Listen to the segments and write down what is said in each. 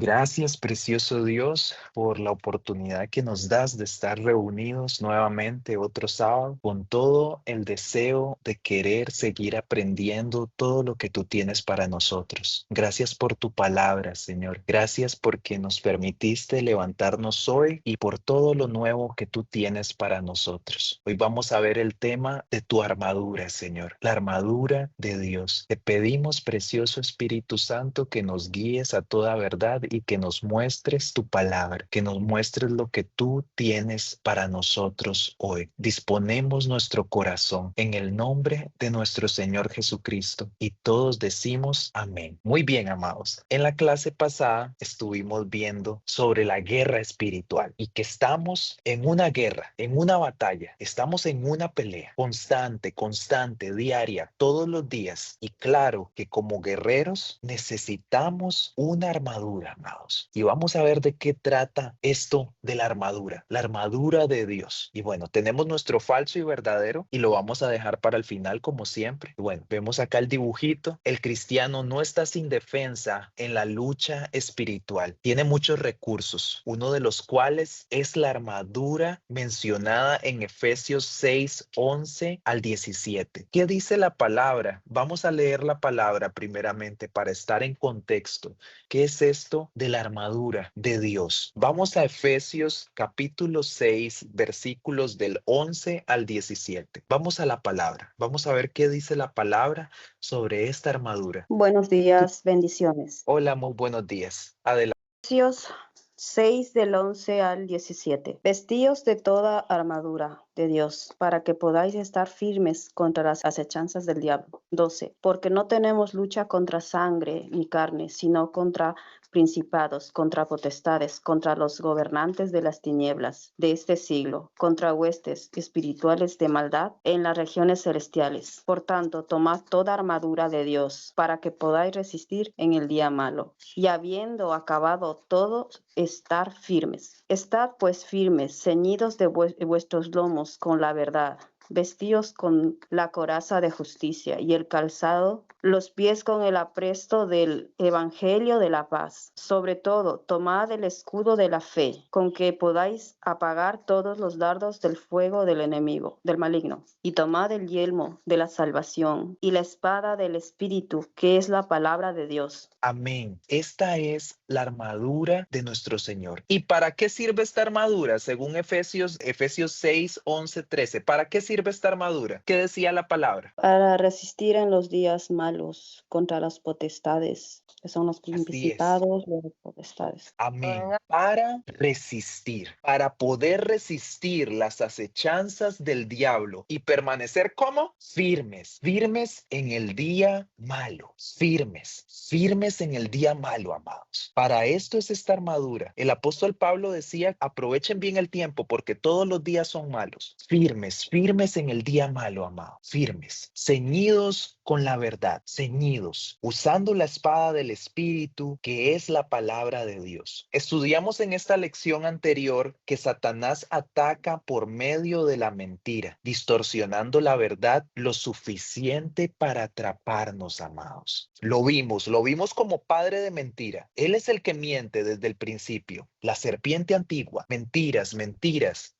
Gracias, precioso Dios, por la oportunidad que nos das de estar reunidos nuevamente otro sábado con todo el deseo de querer seguir aprendiendo todo lo que tú tienes para nosotros. Gracias por tu palabra, Señor. Gracias porque nos permitiste levantarnos hoy y por todo lo nuevo que tú tienes para nosotros. Hoy vamos a ver el tema de tu armadura, Señor, la armadura de Dios. Te pedimos, precioso Espíritu Santo, que nos guíes a toda verdad y que nos muestres tu palabra, que nos muestres lo que tú tienes para nosotros hoy. Disponemos nuestro corazón en el nombre de nuestro Señor Jesucristo y todos decimos amén. Muy bien, amados. En la clase pasada estuvimos viendo sobre la guerra espiritual y que estamos en una guerra, en una batalla, estamos en una pelea constante, diaria, todos los días. Y claro que como guerreros necesitamos una armadura, amados. Y vamos a ver de qué trata esto de la armadura de Dios. Y bueno, tenemos nuestro falso y verdadero y lo vamos a dejar para el final como siempre. Y bueno, vemos acá el dibujito. El cristiano no está sin defensa en la lucha espiritual. Tiene muchos recursos, uno de los cuales es la armadura mencionada en Efesios 6:11 al 17. ¿Qué dice la palabra? Vamos a leer la palabra primeramente para estar en contexto. ¿Qué es esto de la armadura de Dios? Vamos a Efesios capítulo 6, versículos del 11 al 17. Vamos a la palabra. Vamos a ver qué dice la palabra sobre esta armadura. Buenos días, bendiciones. Hola, muy buenos días. Adelante. Efesios 6 del 11 al 17. Vestíos de toda armadura de Dios, para que podáis estar firmes contra las acechanzas del diablo. 12. Porque no tenemos lucha contra sangre ni carne, sino contra principados, contra potestades, contra los gobernantes de las tinieblas de este siglo, contra huestes espirituales de maldad en las regiones celestiales. Por tanto, tomad toda armadura de Dios, para que podáis resistir en el día malo. Y habiendo acabado todo, estar firmes. Estad pues firmes, ceñidos de vuestros lomos con la verdad, vestidos con la coraza de justicia y el calzado, los pies con el apresto del evangelio de la paz. Sobre todo, tomad el escudo de la fe, con que podáis apagar todos los dardos del fuego del enemigo, del maligno. Y tomad el yelmo de la salvación y la espada del Espíritu, que es la palabra de Dios. Amén. Esta es la armadura de nuestro Señor. ¿Y para qué sirve esta armadura? Según Efesios 6, 11, 13. ¿Para qué sirve esta armadura? ¿Qué decía la palabra? Para resistir en los días malos contra las potestades, que son los Así es. principados, las potestades. Amén. Para resistir, para poder resistir las acechanzas del diablo y permanecer como firmes, firmes en el día malo, firmes en el día malo, amados. Para esto es esta armadura. El apóstol Pablo decía, aprovechen bien el tiempo porque todos los días son malos. Firmes en el día malo, amados. Firmes, ceñidos con la verdad, ceñidos, usando la espada del Espíritu, que es la palabra de Dios. Estudiamos en esta lección anterior que Satanás ataca por medio de la mentira, distorsionando la verdad lo suficiente para atraparnos, amados. Lo vimos como padre de mentira. Él es el que miente desde el principio. La serpiente antigua, mentiras,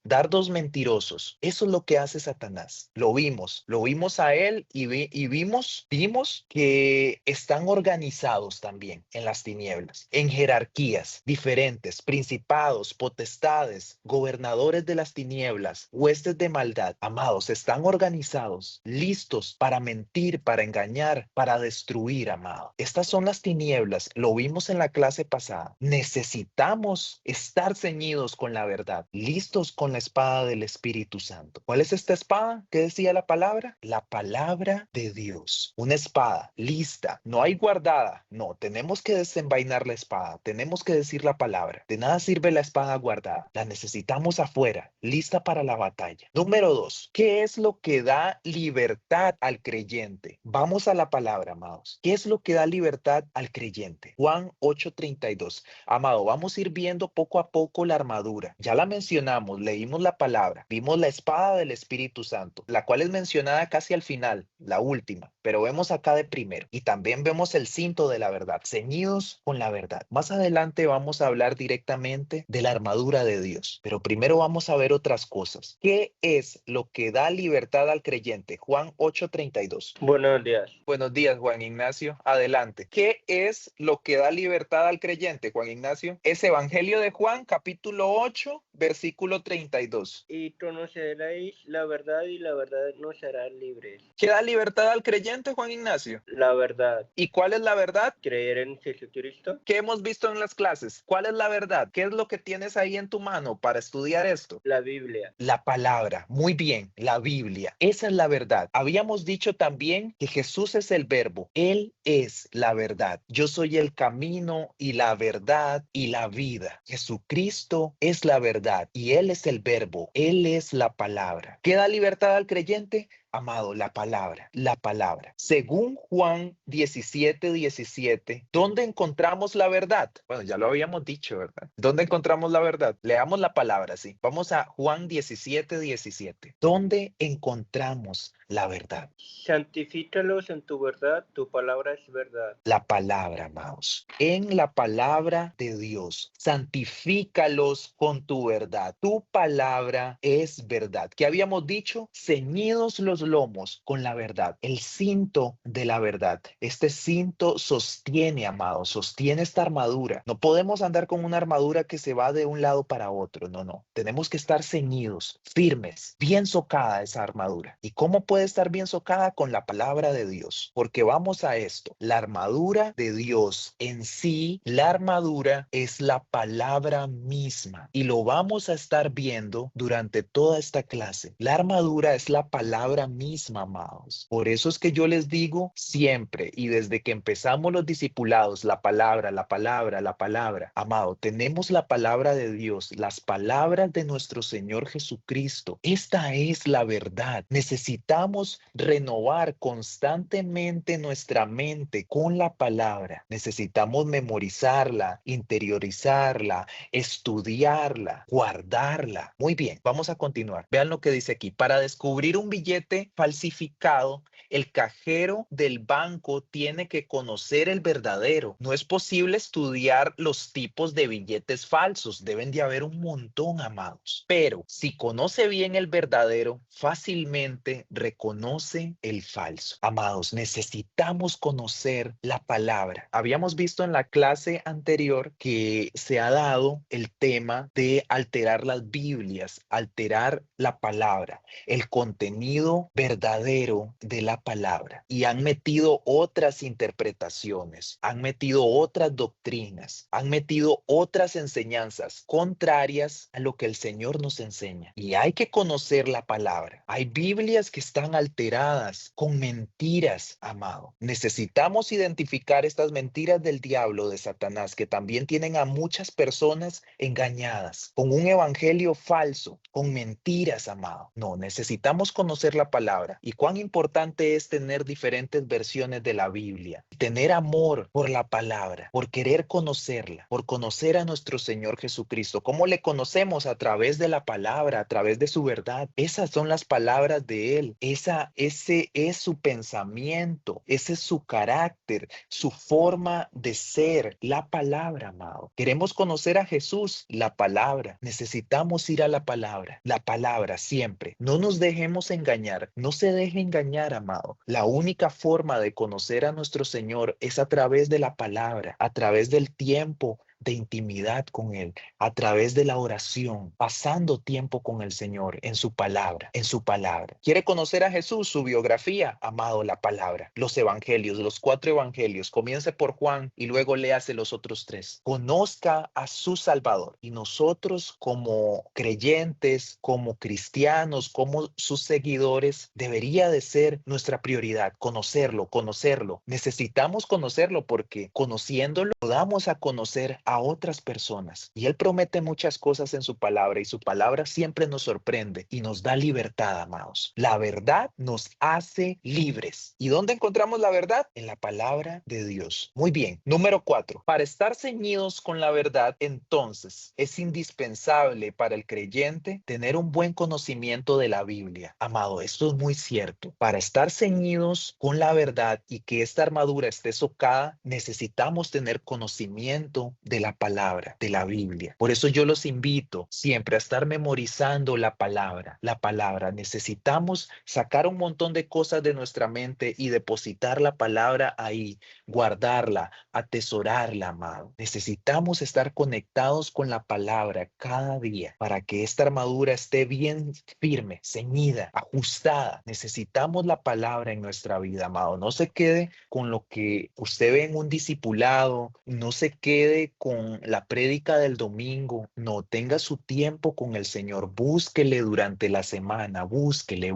dardos mentirosos. Eso es lo que hace Satanás. Lo vimos a él y vimos que están organizados también en las tinieblas, en jerarquías diferentes, principados, potestades, gobernadores de las tinieblas, huestes de maldad. Amados, están organizados, listos para mentir, para engañar, para destruir, amado. Estas son las tinieblas. Lo vimos en la clase pasada. Necesitamos estar ceñidos con la verdad, listos con la espada del Espíritu Santo. ¿Cuál es esta espada? ¿Qué decía la palabra? La palabra de Dios. Una espada lista, no hay guardada. No, tenemos que desenvainar la espada, tenemos que decir la palabra. De nada sirve la espada guardada. La necesitamos afuera, lista para la batalla. Número 2. ¿Qué es lo que da libertad al creyente? Vamos a la palabra, amados. ¿Qué es lo que da libertad al creyente? Juan 8:32. Amado, vamos a ir viendo poco a poco la armadura. Ya la mencionamos, leímos la palabra, vimos la espada del Espíritu Santo, la cual es mencionada casi al final, la última. pero vemos acá de primero. Y también vemos el cinto de la verdad, ceñidos con la verdad. Más adelante vamos a hablar directamente de la armadura de Dios, pero primero vamos a ver otras cosas. ¿Qué es lo que da libertad al creyente? Juan 8:32. Buenos días. Buenos días, Juan Ignacio. Adelante. ¿Qué es lo que da libertad al creyente, Juan Ignacio? Es Evangelio de Juan, capítulo 8, versículo 32. Y conoceréis la verdad y la verdad nos hará libres. ¿Qué da libertad al creyente, Juan Ignacio? La verdad. ¿Y cuál es la verdad? Creer en Jesucristo. ¿Qué hemos visto en las clases? ¿Cuál es la verdad? ¿Qué es lo que tienes ahí en tu mano para estudiar esto? La Biblia. La palabra. Muy bien, la Biblia. Esa es la verdad. Habíamos dicho también que Jesús es el verbo. Él es la verdad. Yo soy el camino y la verdad y la vida. Jesucristo es la verdad y Él es el verbo. Él es la palabra. ¿Qué da libertad al creyente? Amado, la palabra, la palabra. Según Juan 17:17, ¿dónde encontramos la verdad? Bueno, ya lo habíamos dicho, ¿verdad? ¿Dónde encontramos la verdad? Leamos la palabra, sí. Vamos a Juan 17:17. ¿Dónde encontramos la verdad? Santifícalos en tu verdad, tu palabra es verdad. La palabra, amados. En la palabra de Dios, santifícalos con tu verdad. Tu palabra es verdad. ¿Qué habíamos dicho? Ceñidos los lomos con la verdad, el cinto de la verdad. Este cinto sostiene, amados, sostiene esta armadura. No podemos andar con una armadura que se va de un lado para otro. No, no. Tenemos que estar ceñidos, firmes, bien socada esa armadura. ¿Y cómo puede estar bien socada? Con la palabra de Dios. Porque vamos a esto. La armadura de Dios en sí, la armadura es la palabra misma. Y lo vamos a estar viendo durante toda esta clase. La armadura es la palabra misma, amados. Por eso es que yo les digo siempre y desde que empezamos los discipulados, la palabra, la palabra, la palabra. Amado, tenemos la palabra de Dios, las palabras de nuestro Señor Jesucristo. Esta es la verdad. Necesitamos renovar constantemente nuestra mente con la palabra. Necesitamos memorizarla, interiorizarla, estudiarla, guardarla. Muy bien, vamos a continuar. Vean lo que dice aquí. Para descubrir un billete falsificado, el cajero del banco tiene que conocer el verdadero. No es posible estudiar los tipos de billetes falsos. Deben de haber un montón, amados. Pero si conoce bien el verdadero, fácilmente reconoce el falso. Amados, necesitamos conocer la palabra. Habíamos visto en la clase anterior que se ha dado el tema de alterar las Biblias, alterar la palabra, el contenido verdadero de la palabra. Y han metido otras interpretaciones, han metido otras doctrinas, han metido otras enseñanzas contrarias a lo que el Señor nos enseña. Y hay que conocer la palabra. Hay Biblias que están alteradas con mentiras, amado. Necesitamos identificar estas mentiras del diablo, de Satanás, que también tienen a muchas personas engañadas, con un evangelio falso, con mentiras, amado. No, necesitamos conocer la palabra. Y cuán importante es tener diferentes versiones de la Biblia. Tener amor por la palabra, por querer conocerla, por conocer a nuestro Señor Jesucristo. ¿Cómo le conocemos? A través de la palabra, a través de su verdad. Esas son las palabras de Él. Ese es su pensamiento, ese es su carácter, su forma de ser. La palabra, amado. Queremos conocer a Jesús, la palabra. Necesitamos ir a la palabra siempre. No nos dejemos engañar, no se deje engañar, amado. La única forma de conocer a nuestro Señor es a través de la palabra, a través del tiempo de intimidad con Él, a través de la oración, pasando tiempo con el Señor en su palabra, en su palabra. ¿Quiere conocer a Jesús? Su biografía, amado, la palabra, los evangelios, los 4 evangelios. Comience por Juan y luego léase los otros 3. Conozca a su Salvador y nosotros como creyentes, como cristianos, como sus seguidores, debería de ser nuestra prioridad, conocerlo. Necesitamos conocerlo porque conociéndolo, damos a conocer a a otras personas. Y Él promete muchas cosas en su palabra y su palabra siempre nos sorprende y nos da libertad, amados. La verdad nos hace libres. ¿Y dónde encontramos la verdad? En la palabra de Dios. Muy bien. Número 4. Para estar ceñidos con la verdad, entonces, es indispensable para el creyente tener un buen conocimiento de la Biblia. Amado, esto es muy cierto. Para estar ceñidos con la verdad y que esta armadura esté socada, necesitamos tener conocimiento de la palabra, de la Biblia. Por eso yo los invito siempre a estar memorizando la palabra. La palabra. Necesitamos sacar un montón de cosas de nuestra mente y depositar la palabra ahí, guardarla, atesorarla, amado. Necesitamos estar conectados con la palabra cada día para que esta armadura esté bien firme, ceñida, ajustada. Necesitamos la palabra en nuestra vida, amado. No se quede con lo que usted ve en un discipulado, no se quede con la prédica del domingo, no, tenga su tiempo con el Señor, búsquele durante la semana, búsquele,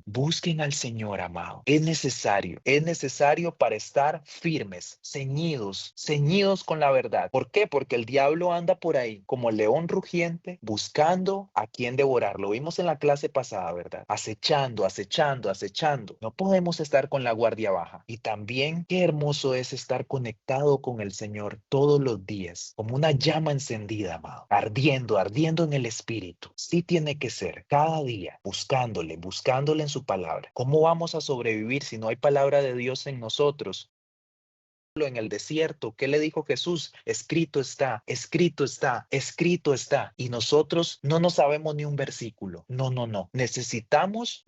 busquen al Señor, amado. Es necesario para estar firmes, ceñidos con la verdad. ¿Por qué? Porque el diablo anda por ahí como león rugiente buscando a quien devorar. Lo vimos en la clase pasada, ¿verdad? Acechando. No podemos estar con la guardia baja. Y también qué hermoso es estar conectado con el Señor todos los días, como una llama encendida, amado, ardiendo en el espíritu. Sí tiene que ser cada día, buscándole en su palabra. ¿Cómo vamos a sobrevivir si no hay palabra de Dios en nosotros? En el desierto, ¿qué le dijo Jesús? Escrito está, escrito está, escrito está. Y nosotros no nos sabemos ni un versículo. No. Necesitamos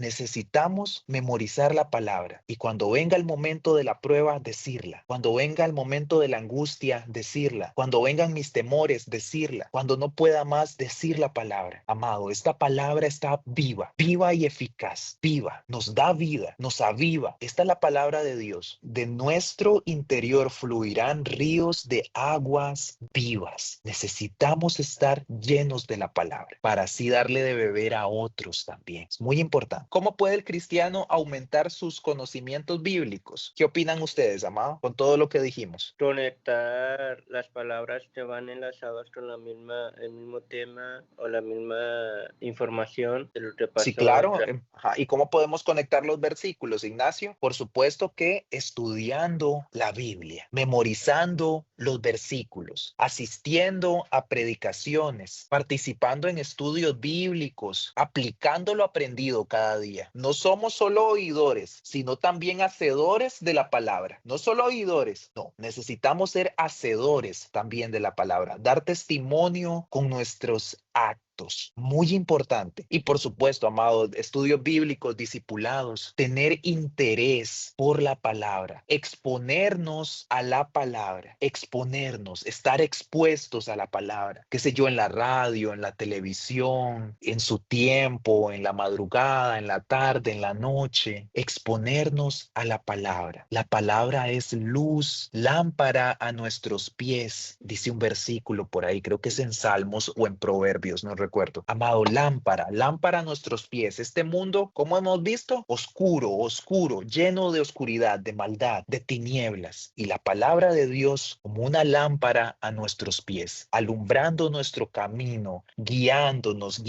memorizar la palabra. Y cuando venga el momento de la prueba, decirla. Cuando venga el momento de la angustia, decirla. Cuando vengan mis temores, decirla. Cuando no pueda más, decir la palabra. Amado, esta palabra está viva y eficaz. Viva, nos da vida, nos aviva. Esta es la palabra de Dios. De nuestro interior fluirán ríos de aguas vivas. Necesitamos estar llenos de la palabra para así darle de beber a otros también. Es muy importante. ¿Cómo puede el cristiano aumentar sus conocimientos bíblicos? ¿Qué opinan ustedes, amado, con todo lo que dijimos? Conectar las palabras que van enlazadas con el mismo tema o la misma información de lo que pasó. Sí, claro. Ajá. ¿Y cómo podemos conectar los versículos, Ignacio? Por supuesto que estudiando la Biblia, memorizando los versículos, asistiendo a predicaciones, participando en estudios bíblicos, aplicando lo aprendido cada día. No somos solo oidores, sino también hacedores de la palabra. No solo oidores, no. Necesitamos ser hacedores también de la palabra, dar testimonio con nuestros actos. Muy importante. Y por supuesto, amado, estudios bíblicos, discipulados, tener interés por la palabra, exponernos a la palabra, estar expuestos a la palabra, qué sé yo, en la radio, en la televisión, en su tiempo, en la madrugada, en la tarde, en la noche, exponernos a la palabra. La palabra es luz, lámpara a nuestros pies, dice un versículo por ahí, creo que es en Salmos o en Proverbios, no recuerdo. Amado, lámpara a nuestros pies. Este mundo, como hemos visto, oscuro, lleno de oscuridad, de maldad, de tinieblas. Y la palabra de Dios como una lámpara a nuestros pies, alumbrando nuestro camino, guiándonos.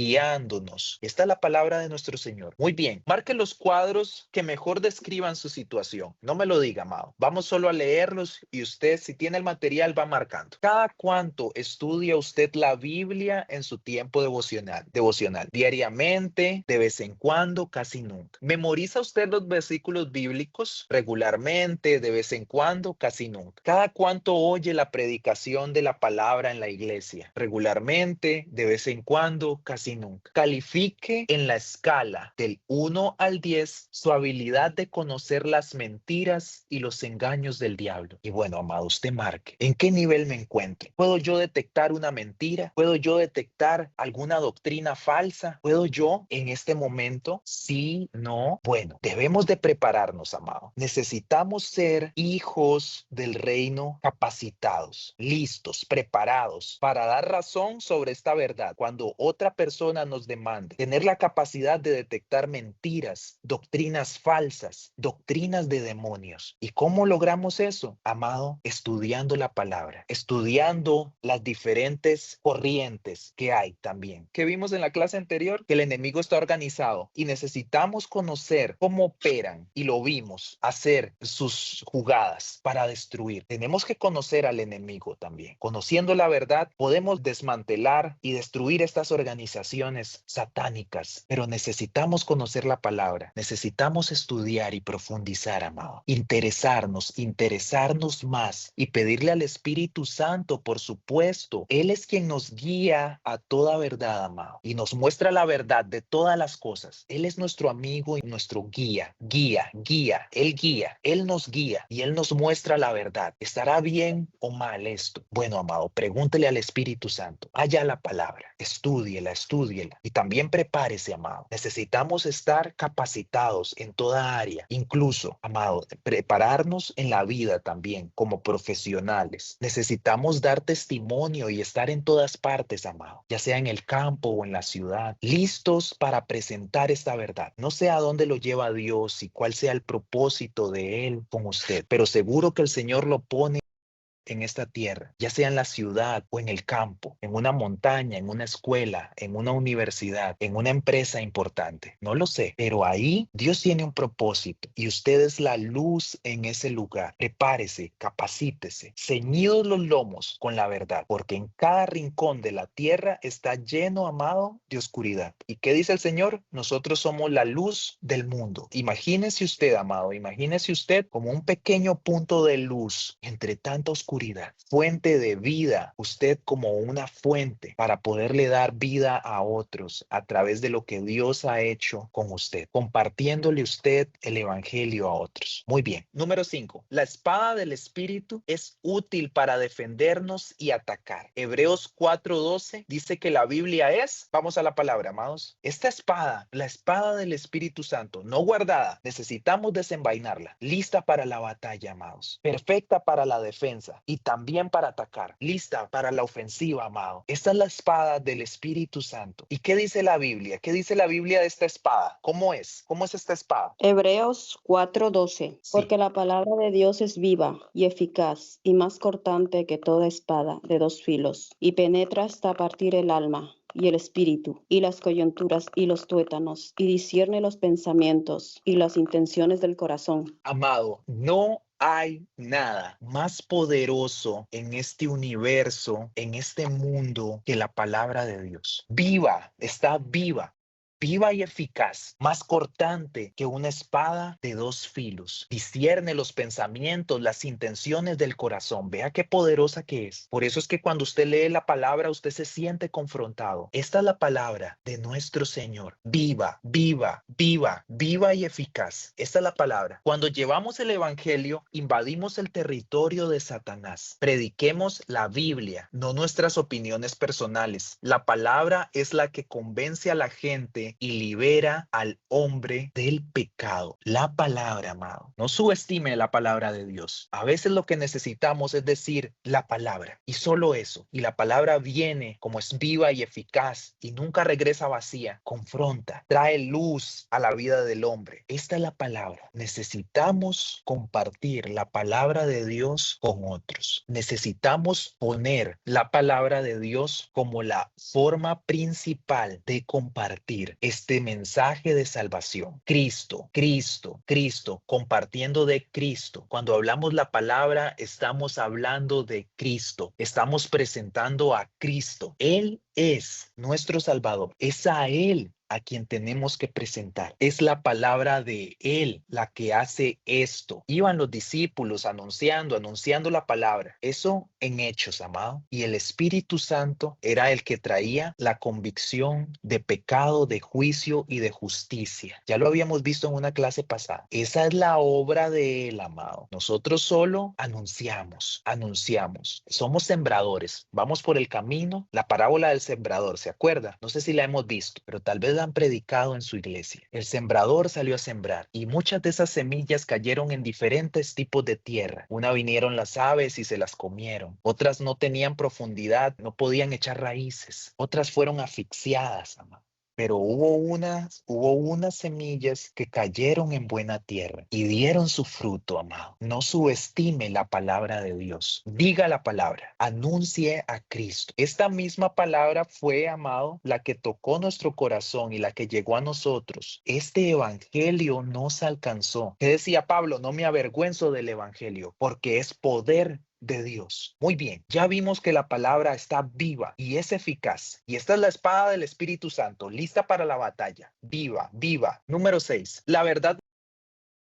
Esta es la palabra de nuestro Señor. Muy bien, marque los cuadros que mejor describan su situación. No me lo diga, amado. Vamos solo a leerlos y usted, si tiene el material, va marcando. ¿Cada cuánto estudia usted la Biblia en su tiempo devocional? Diariamente, de vez en cuando, casi nunca. ¿Memoriza usted los versículos bíblicos regularmente, de vez en cuando, casi nunca? ¿Cada cuánto oye la predicación de la palabra en la iglesia? Regularmente, de vez en cuando, casi nunca. Califique en la escala del 1 al 10 su habilidad de conocer las mentiras y los engaños del diablo. Y bueno, amado, usted marque. ¿En qué nivel me encuentro? ¿Puedo yo detectar una mentira? ¿Puedo yo detectar algún alguna doctrina falsa? ¿Puedo yo en este momento? Sí, no. Bueno, debemos de prepararnos, amado. Necesitamos ser hijos del reino capacitados, listos, preparados para dar razón sobre esta verdad. Cuando otra persona nos demande, tener la capacidad de detectar mentiras, doctrinas falsas, doctrinas de demonios. ¿Y cómo logramos eso, amado? Estudiando la palabra, estudiando las diferentes corrientes que hay también. Que vimos en la clase anterior que el enemigo está organizado y necesitamos conocer cómo operan, y lo vimos hacer sus jugadas para destruir. Tenemos que conocer al enemigo también. Conociendo la verdad, podemos desmantelar y destruir estas organizaciones satánicas, pero necesitamos conocer la palabra, necesitamos estudiar y profundizar, amado, interesarnos más y pedirle al Espíritu Santo, por supuesto. Él es quien nos guía a toda verdad, amado, y nos muestra la verdad de todas las cosas. Él es nuestro amigo y nuestro guía. Él nos guía y Él nos muestra la verdad. ¿Estará bien o mal esto? Bueno, amado, pregúntele al Espíritu Santo. Haya la palabra, estúdiela y también prepárese, amado. Necesitamos estar capacitados en toda área, incluso, amado, prepararnos en la vida también como profesionales. Necesitamos dar testimonio y estar en todas partes, amado, ya sea en el campo o en la ciudad, listos para presentar esta verdad. No sé a dónde lo lleva Dios y cuál sea el propósito de Él con usted, pero seguro que el Señor lo pone en esta tierra, ya sea en la ciudad o en el campo, en una montaña, en una escuela, en una universidad, en una empresa importante. No lo sé, pero ahí Dios tiene un propósito y usted es la luz en ese lugar. Prepárese, capacítese, ceñidos los lomos con la verdad, porque en cada rincón de la tierra está lleno, amado, de oscuridad. ¿Y qué dice el Señor? Nosotros somos la luz del mundo. Imagínese usted, amado, imagínese usted como un pequeño punto de luz entre tanta oscuridad, fuente de vida, usted como una fuente para poderle dar vida a otros a través de lo que Dios ha hecho con usted, compartiéndole usted el evangelio a otros. Muy bien. Número 5. La espada del Espíritu es útil para defendernos y atacar. Hebreos 4:12 dice que la Biblia es, vamos a la palabra, amados, esta espada, la espada del Espíritu Santo, no guardada, necesitamos desenvainarla, lista para la batalla, amados, perfecta para la defensa y también para atacar, lista para la ofensiva, amado. Esta es la espada del Espíritu Santo. ¿Y qué dice la Biblia? ¿Qué dice la Biblia de esta espada? ¿Cómo es? ¿Cómo es esta espada? Hebreos 4:12. Sí. Porque la palabra de Dios es viva y eficaz y más cortante que toda espada de dos filos, y penetra hasta partir el alma y el espíritu y las coyunturas y los tuétanos, y discierne los pensamientos y las intenciones del corazón. Amado, no hay nada más poderoso en este universo, en este mundo, que la palabra de Dios. Viva, está viva. Viva y eficaz, más cortante que una espada de dos filos. Discierne los pensamientos, las intenciones del corazón. Vea qué poderosa que es. Por eso es que cuando usted lee la palabra, usted se siente confrontado. Esta es la palabra de nuestro Señor. Viva, viva, viva, viva y eficaz. Esta es la palabra. Cuando llevamos el evangelio, invadimos el territorio de Satanás. Prediquemos la Biblia, no nuestras opiniones personales. La palabra es la que convence a la gente y libera al hombre del pecado. La palabra, amado. No subestime la palabra de Dios. A veces lo que necesitamos es decir la palabra y solo eso. Y la palabra viene como es viva y eficaz y nunca regresa vacía. Confronta, trae luz a la vida del hombre. Esta es la palabra. Necesitamos compartir la palabra de Dios con otros. Necesitamos poner la palabra de Dios como la forma principal de compartir este mensaje de salvación. Cristo, Cristo, Cristo, compartiendo de Cristo. Cuando hablamos la palabra, estamos hablando de Cristo. Estamos presentando a Cristo. Él es nuestro Salvador. Es a Él a quien tenemos que presentar. Es la palabra de Él la que hace esto. Iban los discípulos anunciando la palabra. Eso en hechos, amado. Y el Espíritu Santo era el que traía la convicción de pecado, de juicio y de justicia. Ya lo habíamos visto en una clase pasada. Esa es la obra de Él, amado. Nosotros solo anunciamos. Somos sembradores. Vamos por el camino. La parábola del sembrador, ¿se acuerda? No sé si la hemos visto, pero tal vez la han predicado en su iglesia. El sembrador salió a sembrar y muchas de esas semillas cayeron en diferentes tipos de tierra. Una vinieron las aves y se las comieron. Otras no tenían profundidad, no podían echar raíces. Otras fueron asfixiadas, amado. Pero hubo unas semillas que cayeron en buena tierra y dieron su fruto, amado. No subestime la palabra de Dios. Diga la palabra, anuncie a Cristo. Esta misma palabra fue, amado, la que tocó nuestro corazón y la que llegó a nosotros. Este evangelio nos alcanzó. ¿Qué decía Pablo? No me avergüenzo del evangelio, porque es poder de Dios. Muy bien, ya vimos que la palabra está viva y es eficaz. Y esta es la espada del Espíritu Santo, lista para la batalla. Viva, viva. Número 6. La verdad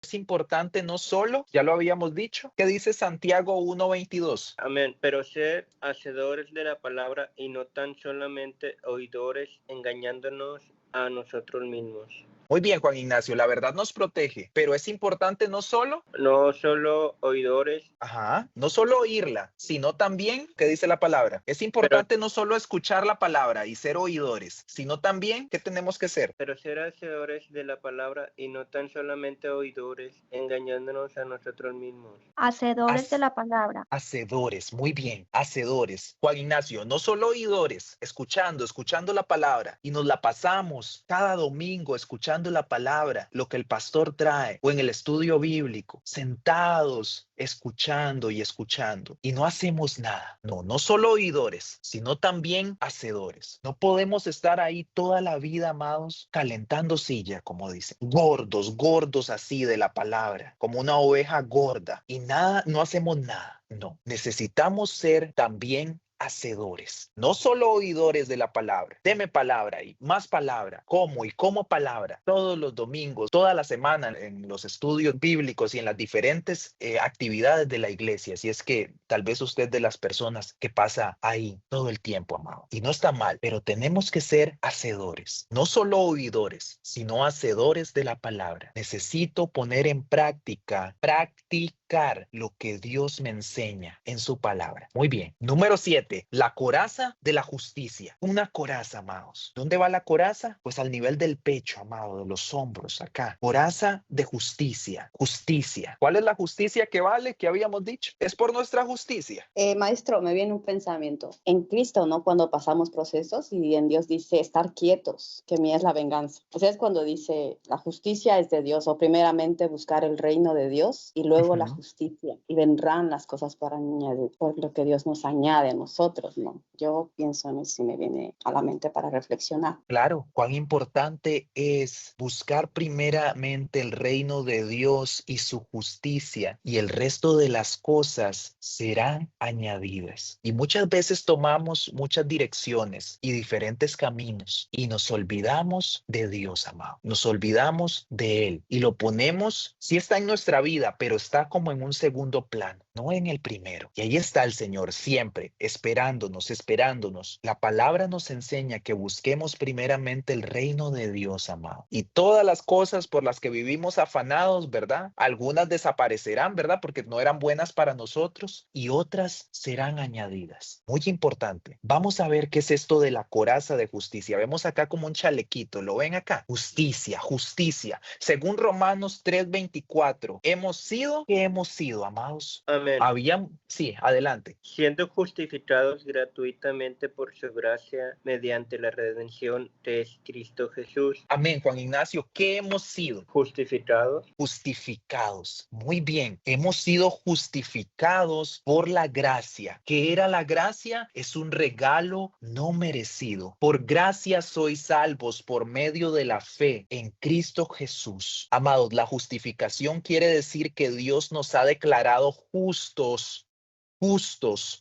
es importante no solo, ya lo habíamos dicho, ¿qué dice Santiago 1:22? Amén. Pero ser hacedores de la palabra y no tan solamente oidores, engañándonos a nosotros mismos. Muy bien, Juan Ignacio, la verdad nos protege, pero es importante no solo, No solo oidores, no solo oírla, sino también, ¿qué dice la palabra? Es importante no solo escuchar la palabra y ser oidores, sino también, ¿qué tenemos que ser? pero ser hacedores de la palabra y no tan solamente oidores, engañándonos a nosotros mismos. Hacedores de Haz- la palabra. Hacedores, muy bien, hacedores. Juan Ignacio, no solo oidores, escuchando la palabra y nos la pasamos cada domingo escuchando la palabra, lo que el pastor trae o en el estudio bíblico, sentados, escuchando y no hacemos nada. No, no solo oidores, sino también hacedores. No podemos estar ahí toda la vida, amados, calentando silla, como dicen, gordos así de la palabra, como una oveja gorda y nada, no hacemos nada. No, necesitamos ser también hacedores, no solo oidores de la palabra. Deme palabra y más palabra, como palabra, todos los domingos, toda la semana en los estudios bíblicos y en las diferentes actividades de la iglesia. Si es que tal vez usted es de las personas que pasa ahí todo el tiempo, amado. Y no está mal, pero tenemos que ser hacedores, no solo oidores, sino hacedores de la palabra. Necesito poner en practicar lo que Dios me enseña en su palabra. Muy bien. Número 7, la coraza de la justicia. Una coraza, amados. ¿Dónde va la coraza? Pues al nivel del pecho, amado, de los hombros, acá. Coraza de justicia. Justicia. ¿Cuál es la justicia que vale? Que habíamos dicho. Es por nuestra justicia. Maestro, me viene un pensamiento. En Cristo, ¿no? Cuando pasamos procesos y en Dios dice estar quietos, que mía es la venganza. O sea, es cuando dice la justicia es de Dios, o primeramente buscar el reino de Dios y luego la justicia. Y vendrán las cosas por añadir, por lo que Dios nos añade a nosotros, ¿no? Yo pienso en eso y me viene a la mente para reflexionar. Claro, cuán importante es buscar primeramente el reino de Dios y su justicia, y el resto de las cosas serán añadidas. Y muchas veces tomamos muchas direcciones y diferentes caminos y nos olvidamos de Dios, amado. Nos olvidamos de Él y lo ponemos, sí está en nuestra vida, pero está como en un segundo plano, no en el primero. Y ahí está el Señor siempre esperándonos. La palabra nos enseña que busquemos primeramente el reino de Dios, amado. Y todas las cosas por las que vivimos afanados, ¿verdad? Algunas desaparecerán, ¿verdad? Porque no eran buenas para nosotros y otras serán añadidas. Muy importante. Vamos a ver qué es esto de la coraza de justicia. Vemos acá como un chalequito. ¿Lo ven acá? Justicia, justicia. Según Romanos 3:24, ¿qué hemos sido, amados? amén, Sí, adelante. siendo justificados gratuitamente por su gracia mediante la redención de Cristo Jesús. Amén, Juan Ignacio. ¿Qué hemos sido? Justificados Justificados. Muy bien. Hemos sido justificados por la gracia. ¿Qué era la gracia? Es un regalo no merecido. Por gracia sois salvos por medio de la fe en Cristo Jesús. Amados, la justificación quiere decir que Dios nos ha declarado justos.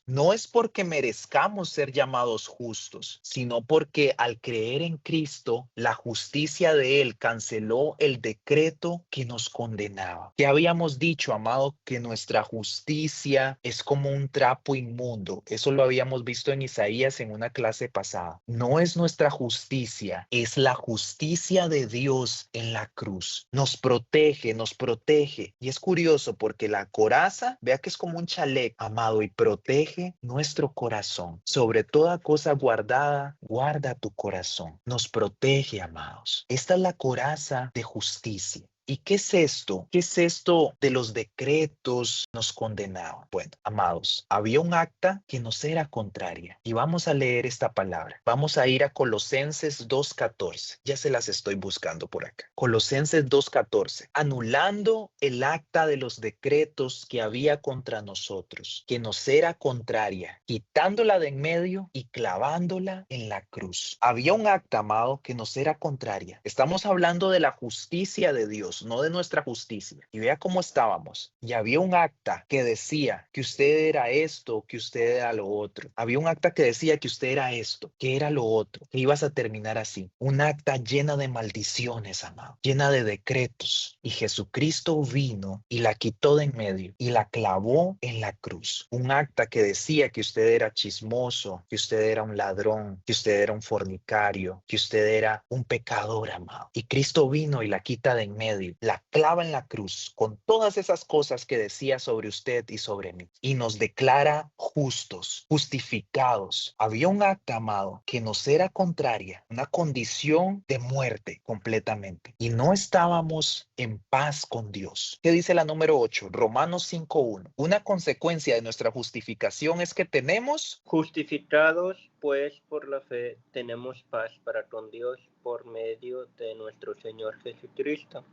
No es porque merezcamos ser llamados justos, sino porque al creer en Cristo, la justicia de Él canceló el decreto que nos condenaba. Que habíamos dicho, amado, que nuestra justicia es como un trapo inmundo. Eso lo habíamos visto en Isaías en una clase pasada. No es nuestra justicia, es la justicia de Dios en la cruz. Nos protege. Y es curioso porque la coraza, vea que es como un chaleco, amado. amado, y protege nuestro corazón. Sobre toda cosa guardada, guarda tu corazón. Nos protege, amados. Esta es la coraza de justicia. ¿Y qué es esto? ¿Qué es esto de los decretos nos condenaban? Bueno, amados, había un acta que nos era contraria. Y vamos a leer esta palabra. Vamos a ir a Colosenses 2:14. Ya se las estoy buscando por acá. Colosenses 2:14. Anulando el acta de los decretos que había contra nosotros, que nos era contraria, quitándola de en medio y clavándola en la cruz. Había un acta, amado, que nos era contraria. Estamos hablando de la justicia de Dios, no de nuestra justicia. Y vea cómo estábamos. Y había un acta que decía que usted era esto, que usted era lo otro. Había un acta que decía que usted era esto, que era lo otro, que ibas a terminar así. Un acta llena de maldiciones, amado, llena de decretos. Y Jesucristo vino y la quitó de en medio y la clavó en la cruz. Un acta que decía que usted era chismoso, que usted era un ladrón, que usted era un fornicario, que usted era un pecador, amado. Y Cristo vino y la quita de en medio, la clava en la cruz con todas esas cosas que decía sobre usted y sobre mí. Y nos declara justos, justificados. Había un acta, amado, que nos era contraria, una condición de muerte completamente. Y no estábamos en paz con Dios. ¿Qué dice la número 8? Romanos 5:1. Una consecuencia de nuestra justificación es que tenemos Justificados, pues, por la fe, tenemos paz para con Dios por medio de nuestro Señor Jesucristo.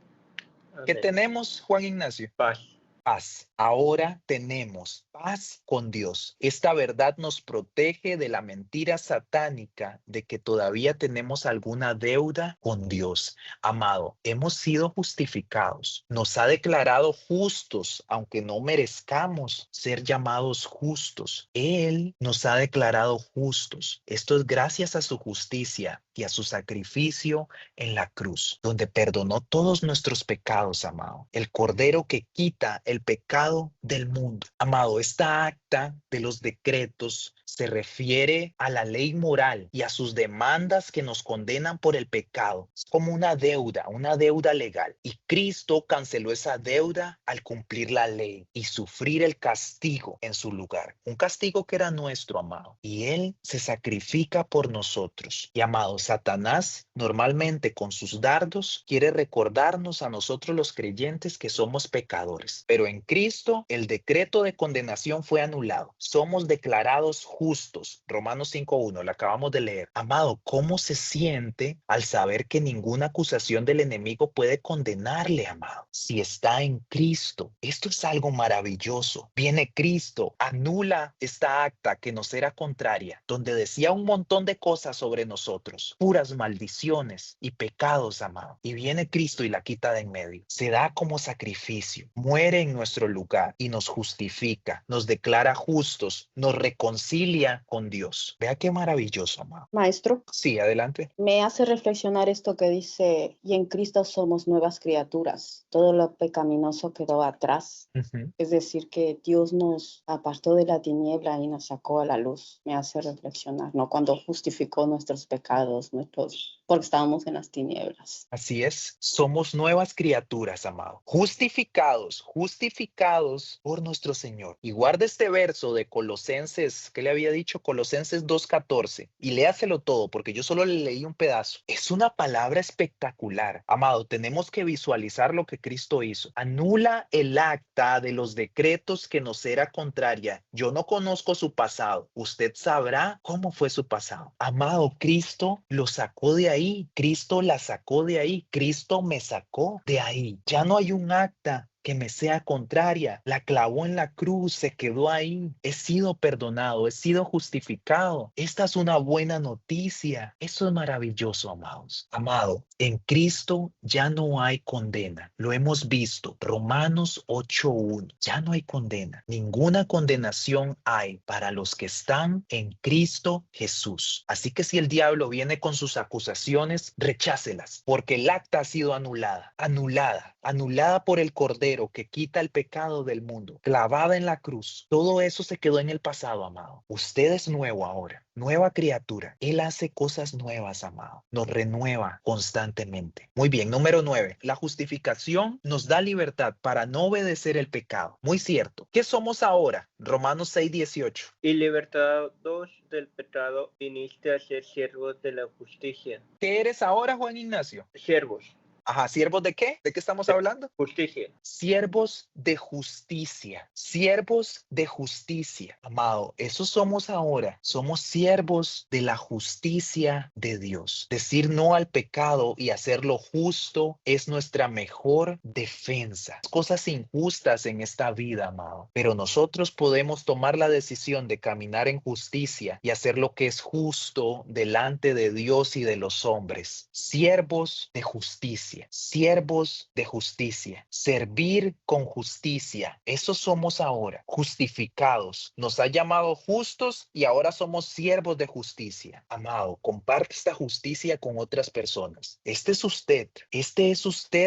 ¿Qué Amén. tenemos, Juan Ignacio? Paz. Paz. Ahora tenemos paz con Dios. Esta verdad nos protege de la mentira satánica de que todavía tenemos alguna deuda con Dios. Amado, hemos sido justificados. Nos ha declarado justos, aunque no merezcamos ser llamados justos. Él nos ha declarado justos. Esto es gracias a su justicia y a su sacrificio en la cruz, donde perdonó todos nuestros pecados, amado. El Cordero que quita el pecado del mundo. Amado, esta acta de los decretos se refiere a la ley moral y a sus demandas que nos condenan por el pecado. Es como una deuda legal. Y Cristo canceló esa deuda al cumplir la ley y sufrir el castigo en su lugar. Un castigo que era nuestro, amado. Y Él se sacrifica por nosotros. Y amado, Satanás normalmente con sus dardos quiere recordarnos a nosotros los creyentes que somos pecadores. Pero en Cristo el decreto de condenación fue anulado. Somos declarados justos. Romanos 5:1, la acabamos de leer. Amado, ¿cómo se siente al saber que ninguna acusación del enemigo puede condenarle, amado? Si está en Cristo. Esto es algo maravilloso. Viene Cristo, anula esta acta que nos era contraria, donde decía un montón de cosas sobre nosotros, puras maldiciones y pecados, amado. Y viene Cristo y la quita de en medio. Se da como sacrificio, muere en nuestro lugar y nos justifica, nos declara justos, nos reconcilia con Dios. Vea qué maravilloso, amado. Maestro, Sí, adelante. me hace reflexionar esto que dice, y en Cristo somos nuevas criaturas. Todo lo pecaminoso quedó atrás. Es decir, que Dios nos apartó de la tiniebla y nos sacó a la luz. Me hace reflexionar, ¿no? Cuando justificó nuestros pecados, porque estábamos en las tinieblas. Así es, somos nuevas criaturas, amado. Justificados por nuestro Señor. Y guarda este verso de Colosenses, ¿qué le había dicho? Colosenses 2:14. Y léaselo todo, porque yo solo le leí un pedazo. Es una palabra espectacular. Amado, tenemos que visualizar lo que Cristo hizo. Anula el acta de los decretos que nos era contraria. Yo no conozco su pasado. Usted sabrá cómo fue su pasado. Amado, Cristo lo sacó de ahí. Cristo la sacó de ahí. Cristo me sacó de ahí. Ya no hay un acta que me sea contraria. La clavó en la cruz, se quedó ahí. He sido perdonado, he sido justificado. Esta es una buena noticia. Eso es maravilloso, amados. Amado, en Cristo ya no hay condena. Lo hemos visto. Romanos 8:1. Ya no hay condena. Ninguna condenación hay para los que están en Cristo Jesús. Así que si el diablo viene con sus acusaciones, rechácelas, porque el acta ha sido anulada. Anulada. anulada por el Cordero que quita el pecado del mundo, clavada en la cruz. Todo eso se quedó en el pasado, amado. Usted es nuevo ahora, nueva criatura. Él hace cosas nuevas, amado. Nos renueva constantemente. Muy bien, número 9. La justificación nos da libertad para no obedecer el pecado. Muy cierto. ¿Qué somos ahora? Romanos 6:18. Y libertados del pecado, viniste a ser siervos de la justicia. ¿Qué eres ahora, Juan Ignacio? Siervos. Ajá, ¿siervos de qué? ¿De qué estamos De hablando? justicia. Siervos de justicia, siervos de justicia, amado, eso somos ahora, somos siervos de la justicia de Dios. Decir no al pecado y hacer lo justo es nuestra mejor defensa. Cosas injustas en esta vida, amado, pero nosotros podemos tomar la decisión de caminar en justicia y hacer lo que es justo delante de Dios y de los hombres. Siervos de justicia. Siervos de justicia, servir con justicia, eso somos ahora, justificados, nos ha llamado justos y ahora somos siervos de justicia. Amado, comparte esta justicia con otras personas. Este es usted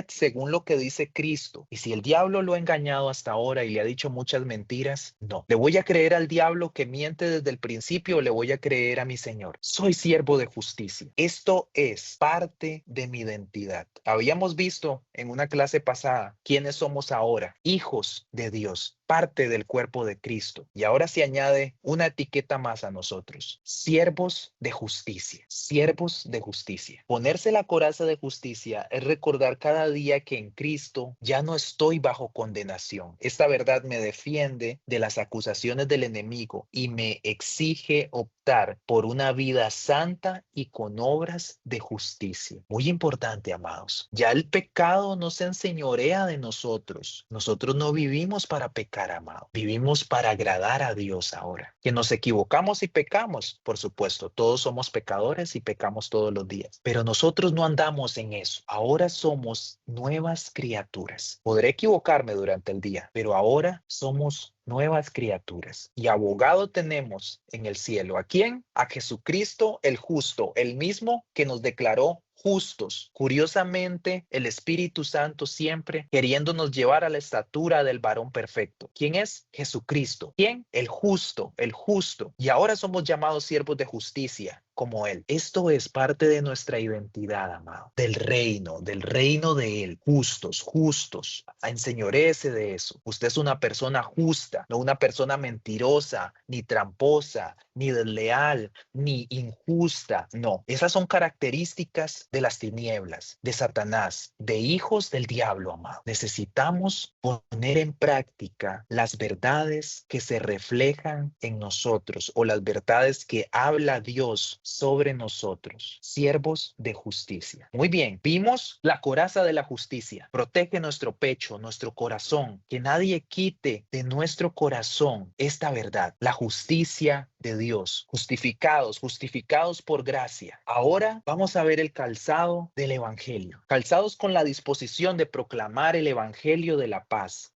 según lo que dice Cristo. Y si el diablo lo ha engañado hasta ahora y le ha dicho muchas mentiras, no. ¿Le voy a creer al diablo que miente desde el principio o le voy a creer a mi Señor? Soy siervo de justicia. Esto es parte de mi identidad. Habíamos visto en una clase pasada quiénes somos ahora, hijos de Dios, parte del cuerpo de Cristo. Y ahora se añade una etiqueta más a nosotros, siervos de justicia, siervos de justicia. Ponerse la coraza de justicia es recordar cada día que en Cristo ya no estoy bajo condenación. Esta verdad me defiende de las acusaciones del enemigo y me exige optar por una vida santa y con obras de justicia. Muy importante, amados. Ya el pecado no se enseñorea de nosotros. Nosotros no vivimos para pecar, amado. Vivimos para agradar a Dios ahora. Que nos equivocamos y pecamos, por supuesto. Todos somos pecadores y pecamos todos los días. Pero nosotros no andamos en eso. Ahora somos nuevas criaturas. Podré equivocarme durante el día, pero ahora somos nuevas criaturas. Y abogado tenemos en el cielo. ¿A quién? A Jesucristo el justo, el mismo que nos declaró justos. Curiosamente, el Espíritu Santo siempre queriéndonos llevar a la estatura del varón perfecto. ¿Quién es? Jesucristo. ¿Quién? El justo, el justo. Y ahora somos llamados siervos de justicia como Él. Esto es parte de nuestra identidad, amado, del reino de Él. Justos, justos. Enseñorece de eso. Usted es una persona justa, no una persona mentirosa, ni tramposa, ni desleal, ni injusta. No, esas son características de las tinieblas, de Satanás, de hijos del diablo, amado. Necesitamos poner en práctica las verdades que se reflejan en nosotros o las verdades que habla Dios sobre nosotros, siervos de justicia. Muy bien, vimos la coraza de la justicia. Protege nuestro pecho, nuestro corazón, que nadie quite de nuestro corazón esta verdad, la justicia de Dios, justificados por gracia. Ahora vamos a ver el calzado del evangelio, calzados con la disposición de proclamar el evangelio de la paz.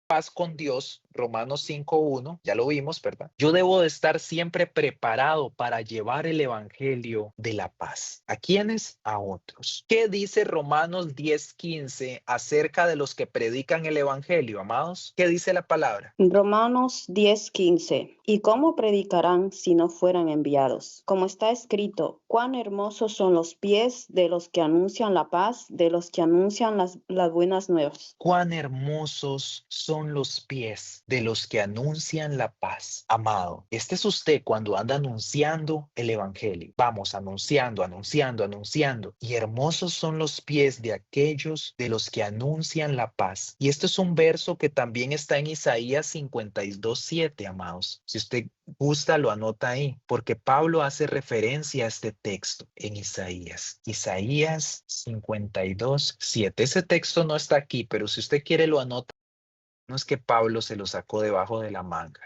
Paz con Dios, Romanos 5:1, ya lo vimos, ¿verdad? Yo debo de estar siempre preparado para llevar el evangelio de la paz. ¿A quiénes? A otros. ¿Qué dice Romanos 10:15 acerca de los que predican el evangelio, amados? ¿Qué dice la palabra? Romanos 10:15. ¿Y cómo predicarán si no fueran enviados? Como está escrito, cuán hermosos son los pies de los que anuncian la paz, de los que anuncian las buenas nuevas. Cuán hermosos son los pies de los que anuncian la paz. Amado, este es usted cuando anda anunciando el evangelio. Vamos anunciando. Y hermosos son los pies de aquellos de los que anuncian la paz. Y este es un verso que también está en Isaías 52:7, amados. Si usted gusta, lo anota ahí, porque Pablo hace referencia a este texto en Isaías 52:7. Ese texto no está aquí, pero si usted quiere lo anota. No es que Pablo se lo sacó debajo de la manga.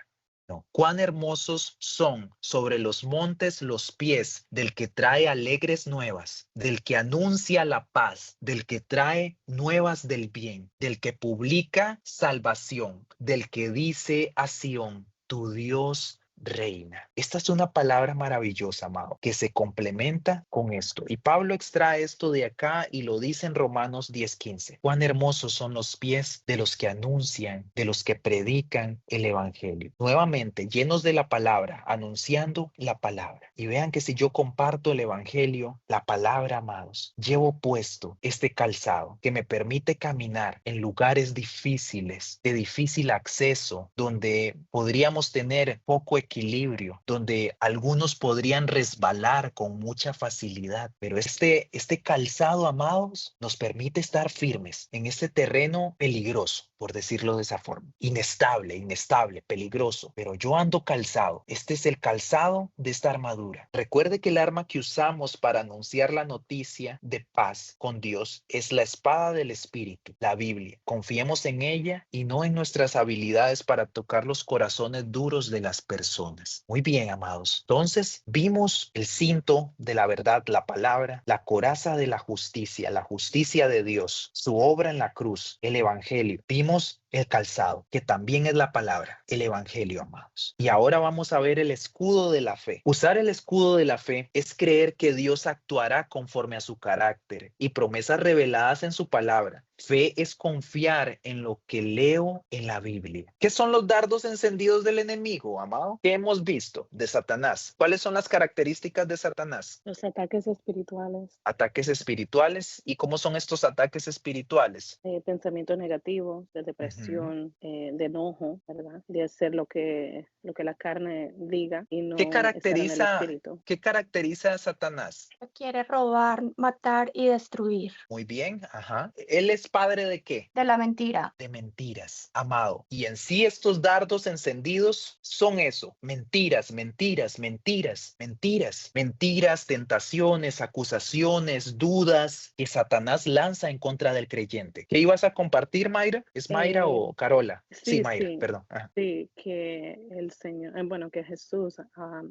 No. Cuán hermosos son sobre los montes los pies del que trae alegres nuevas, del que anuncia la paz, del que trae nuevas del bien, del que publica salvación, del que dice a Sión, tu Dios reina. Esta es una palabra maravillosa, amado, que se complementa con esto. Y Pablo extrae esto de acá y lo dice en Romanos 10:15. Cuán hermosos son los pies de los que anuncian, de los que predican el evangelio. Nuevamente, llenos de la palabra, anunciando la palabra. Y vean que si yo comparto el evangelio, la palabra, amados, llevo puesto este calzado que me permite caminar en lugares difíciles, de difícil acceso, donde podríamos tener poco equilibrio, donde algunos podrían resbalar con mucha facilidad. Pero este calzado, amados, nos permite estar firmes en este terreno peligroso, por decirlo de esa forma. Inestable, peligroso. Pero yo ando calzado. Este es el calzado de esta armadura. Recuerde que el arma que usamos para anunciar la noticia de paz con Dios es la espada del Espíritu, la Biblia. Confiemos en ella y no en nuestras habilidades para tocar los corazones duros de las personas. Muy bien, amados. Entonces, vimos el cinto de la verdad, la palabra, la coraza de la justicia de Dios, su obra en la cruz, el evangelio. Vimos el calzado, que también es la palabra, el evangelio, amados. Y ahora vamos a ver el escudo de la fe. Usar el escudo de la fe es creer que Dios actuará conforme a su carácter y promesas reveladas en su palabra. Fe es confiar en lo que leo en la Biblia. ¿Qué son los dardos encendidos del enemigo, amado? ¿Qué hemos visto de Satanás? ¿Cuáles son las características de Satanás? Los ataques espirituales, Ataques espirituales. ¿Y cómo son estos ataques espirituales? pensamientos negativos, de Ujú. depresión, de enojo, ¿verdad? De hacer lo que la carne diga y ¿Qué no estar en el caracteriza, espíritu. qué caracteriza a Satanás? Quiere robar, matar y destruir. Muy bien, ajá. ¿Él es padre de qué? De la mentira. De mentiras, amado. Y en sí estos dardos encendidos son eso, mentiras, mentiras, mentiras, mentiras, mentiras, tentaciones, acusaciones, dudas que Satanás lanza en contra del creyente. ¿Qué ibas a compartir, Mayra? ¿Es Mayra o Carola? Sí, Sí, Mayra, sí, perdón. Ajá. sí, que el Señor, bueno, que Jesús,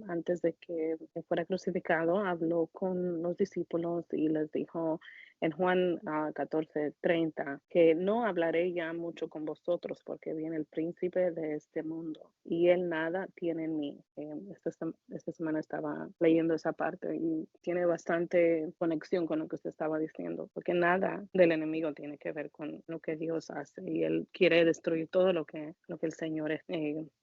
antes de que fuera crucificado, habló con los discípulos y les dijo en Juan 14:30 que no hablaré ya mucho con vosotros porque viene el príncipe de este mundo y él nada tiene en mí. Esta semana estaba leyendo esa parte y tiene bastante conexión con lo que usted estaba diciendo, porque nada del enemigo tiene que ver con lo que Dios hace y él quiere destruir todo lo que el Señor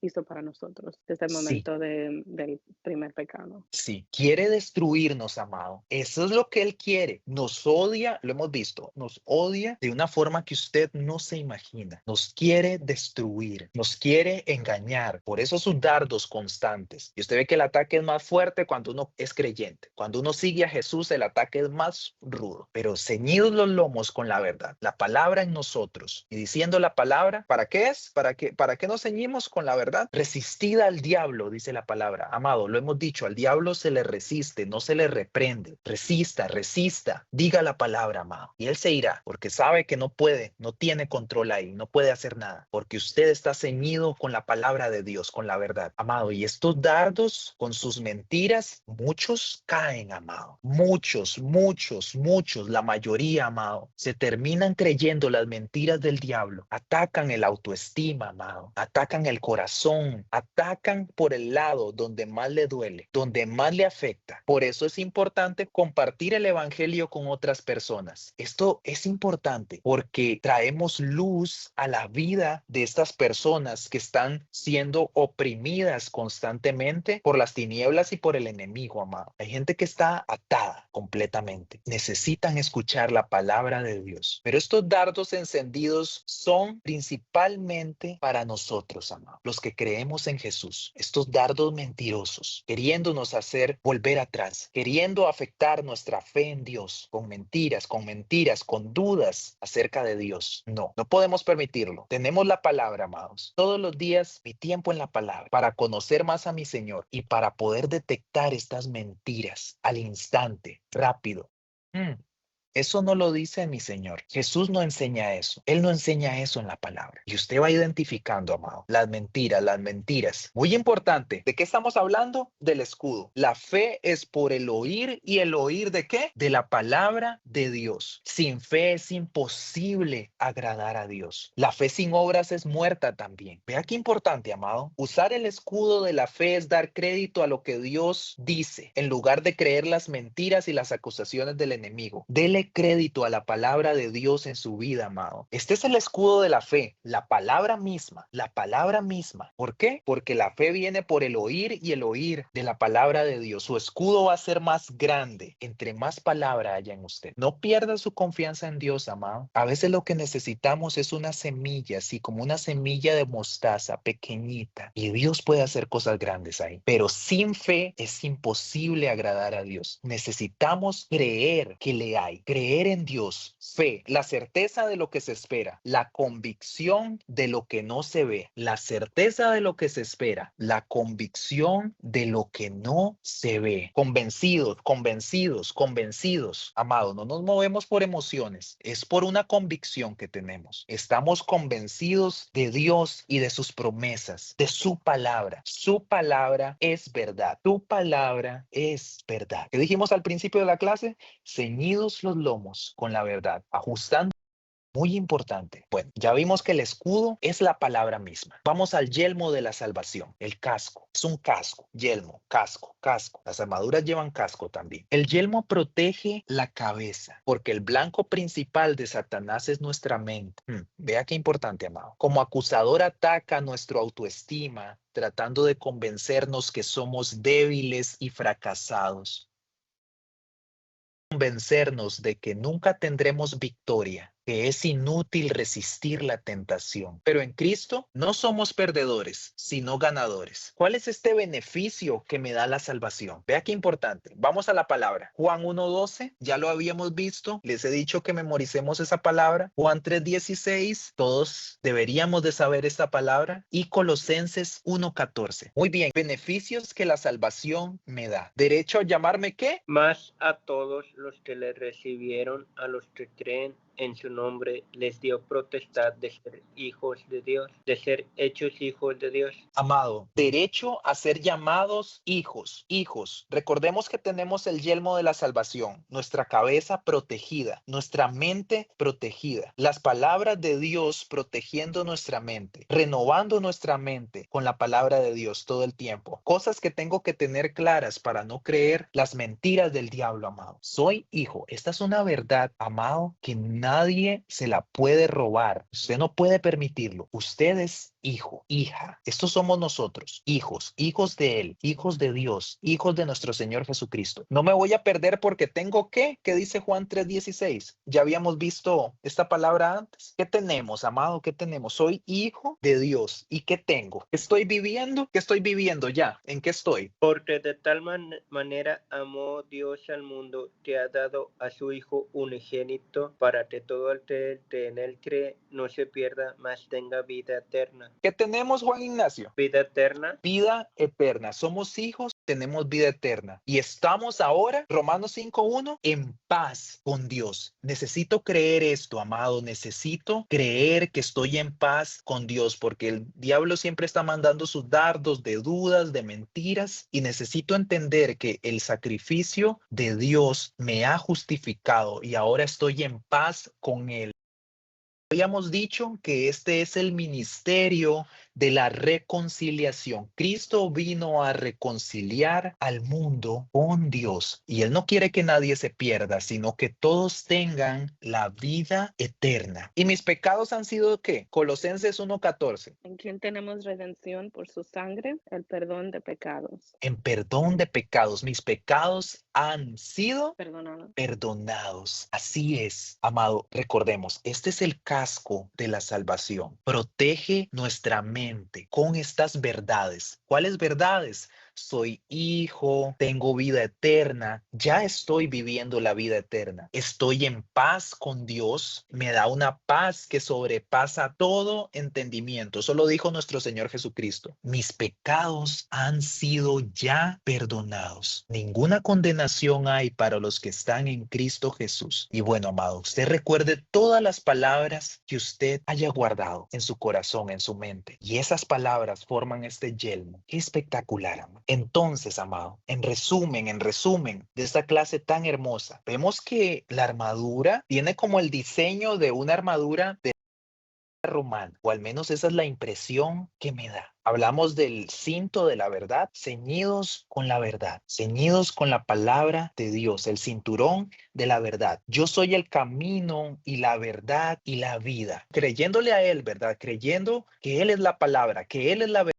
hizo para nosotros desde el Sí. momento del primer pecado. Sí, quiere destruirnos, amado. Eso es lo que él quiere. Nos odia, lo hemos visto, nos odia de una forma que usted no se imagina. Nos quiere destruir, nos quiere engañar. Por eso sus dardos constantes. Y usted ve que el ataque es más fuerte cuando uno es creyente. Cuando uno sigue a Jesús, el ataque es más rudo. Pero ceñidos los lomos con la verdad, la palabra en nosotros. Y diciendo la palabra, ¿para qué es? ¿Para qué nos ceñimos con la verdad? Resistida al diablo, dice la palabra. Amado, lo hemos dicho, al diablo se le resiste, no se le reprende. Resista, resista, diga la palabra, amado. Y él se irá, porque sabe que no puede, no tiene control ahí, no puede hacer nada, porque usted está ceñido con la palabra de Dios, con la verdad, amado. Y estos dardos, con sus mentiras, muchos caen, amado. Muchos, muchos, muchos, la mayoría, amado, se terminan creyendo las mentiras del diablo. Atacan el autoestima, amado. Atacan el corazón. Atacan por el lado donde más le duele, donde más le afecta. Por eso es importante compartir el evangelio con otras personas. Esto es importante porque traemos luz a la vida de estas personas que están siendo oprimidas constantemente por las tinieblas y por el enemigo, amado. Hay gente que está atada completamente. Necesitan escuchar la palabra de Dios. Pero estos dardos encendidos son principalmente para nosotros, amado, los que creemos en Jesús. Estos dardos mentirosos, queriéndonos hacer volver atrás, queriendo afectar nuestra fe en Dios con mentiras, con dudas acerca de Dios. No, no podemos permitirlo. Tenemos la palabra, amados. Todos los días mi tiempo en la palabra para conocer más a mi Señor y para poder detectar estas mentiras al instante, rápido. Eso no lo dice mi Señor. Jesús no enseña eso. Él no enseña eso en la palabra. Y usted va identificando, amado, las mentiras, las mentiras. Muy importante. ¿De qué estamos hablando? Del escudo. La fe es por el oír, y el oír ¿de qué? De la palabra de Dios. Sin fe es imposible agradar a Dios. La fe sin obras es muerta también. Vea qué importante, amado. Usar el escudo de la fe es dar crédito a lo que Dios dice, en lugar de creer las mentiras y las acusaciones del enemigo. Dele crédito a la palabra de Dios en su vida, amado. Este es el escudo de la fe, la palabra misma, la palabra misma. ¿Por qué? Porque la fe viene por el oír, y el oír de la palabra de Dios. Su escudo va a ser más grande entre más palabra haya en usted. No pierda su confianza en Dios, amado. A veces lo que necesitamos es una semilla, así como una semilla de mostaza pequeñita, y Dios puede hacer cosas grandes ahí. Pero sin fe es imposible agradar a Dios. Necesitamos creer que le hay, creer en Dios, fe, la certeza de lo que se espera, la convicción de lo que no se ve, la certeza de lo que se espera, la convicción de lo que no se ve. Convencidos, convencidos, convencidos. Amado, no nos movemos por emociones, es por una convicción que tenemos. Estamos convencidos de Dios y de sus promesas, de su palabra. Su palabra es verdad. Tu palabra es verdad. ¿Qué dijimos al principio de la clase? Ceñidos los lomos con la verdad, ajustando. Muy importante. Bueno, ya vimos que el escudo es la palabra misma. Vamos al yelmo de la salvación, el casco. Es un casco, yelmo, casco, casco. Las armaduras llevan casco también. El yelmo protege la cabeza, porque el blanco principal de Satanás es nuestra mente. Vea qué importante, amado. Como acusador ataca nuestra autoestima, tratando de convencernos que somos débiles y fracasados. Convencernos de que nunca tendremos victoria, que es inútil resistir la tentación. Pero en Cristo no somos perdedores, sino ganadores. ¿Cuál es este beneficio que me da la salvación? Vea qué importante. Vamos a la palabra. Juan 1:12, ya lo habíamos visto. Les he dicho que memoricemos esa palabra. Juan 3:16, todos deberíamos de saber esta palabra. Y Colosenses 1:14. Muy bien, beneficios que la salvación me da. Derecho a llamarme ¿qué? Más a todos los que le recibieron, a los que creen en su nombre, les dio potestad de ser hijos de Dios, de ser hechos hijos de Dios. Amado, derecho a ser llamados hijos, hijos. Recordemos que tenemos el yelmo de la salvación, nuestra cabeza protegida, nuestra mente protegida, las palabras de Dios protegiendo nuestra mente, renovando nuestra mente con la palabra de Dios todo el tiempo. Cosas que tengo que tener claras para no creer las mentiras del diablo, amado. Soy hijo. Esta es una verdad, amado, que nadie se la puede robar. Usted no puede permitirlo. Usted es hijo, hija. Estos somos nosotros, hijos, hijos de Él, hijos de Dios, hijos de nuestro Señor Jesucristo. No me voy a perder porque tengo ¿qué? ¿Qué dice Juan 3:16? Ya habíamos visto esta palabra antes. ¿Qué tenemos, amado? ¿Qué tenemos? Soy hijo de Dios. ¿Y qué tengo? ¿Qué estoy viviendo? ¿Qué estoy viviendo ya? ¿En qué estoy? Porque de tal manera amó Dios al mundo, que ha dado a su Hijo unigénito, para que todo el que en Él cree no se pierda, mas tenga vida eterna. ¿Qué tenemos, Juan Ignacio? Vida eterna. Vida eterna. Somos hijos, tenemos vida eterna. Y estamos ahora, Romanos 5:1, en paz con Dios. Necesito creer esto, amado. Necesito creer que estoy en paz con Dios, porque el diablo siempre está mandando sus dardos de dudas, de mentiras, y necesito entender que el sacrificio de Dios me ha justificado y ahora estoy en paz con Él. Habíamos dicho que este es el ministerio de la reconciliación. Cristo vino a reconciliar al mundo con Dios y Él no quiere que nadie se pierda, sino que todos tengan la vida eterna. ¿Y mis pecados han sido qué? Colosenses 1:14. En quien tenemos redención por su sangre, el perdón de pecados. En perdón de pecados. Mis pecados han sido Perdonado. perdonados. Así es, amado. Recordemos, este es el casco de la salvación. Protege nuestra mente con estas verdades. ¿Cuáles verdades? soy hijo, tengo vida eterna. Ya estoy viviendo la vida eterna. Estoy en paz con Dios. Me da una paz que sobrepasa todo entendimiento. Eso lo dijo nuestro Señor Jesucristo. Mis pecados han sido ya perdonados. Ninguna condenación hay para los que están en Cristo Jesús. Y bueno, amado, usted recuerde todas las palabras que usted haya guardado en su corazón, en su mente. Y esas palabras forman este yelmo. Qué espectacular, amado. Entonces, amado, en resumen de esta clase tan hermosa, vemos que la armadura tiene como el diseño de una armadura de romana, o al menos esa es la impresión que me da. Hablamos del cinto de la verdad, ceñidos con la verdad, ceñidos con la palabra de Dios, el cinturón de la verdad. Yo soy el camino y la verdad y la vida. Creyéndole a Él, ¿verdad? Creyendo que Él es la palabra, que Él es la verdad.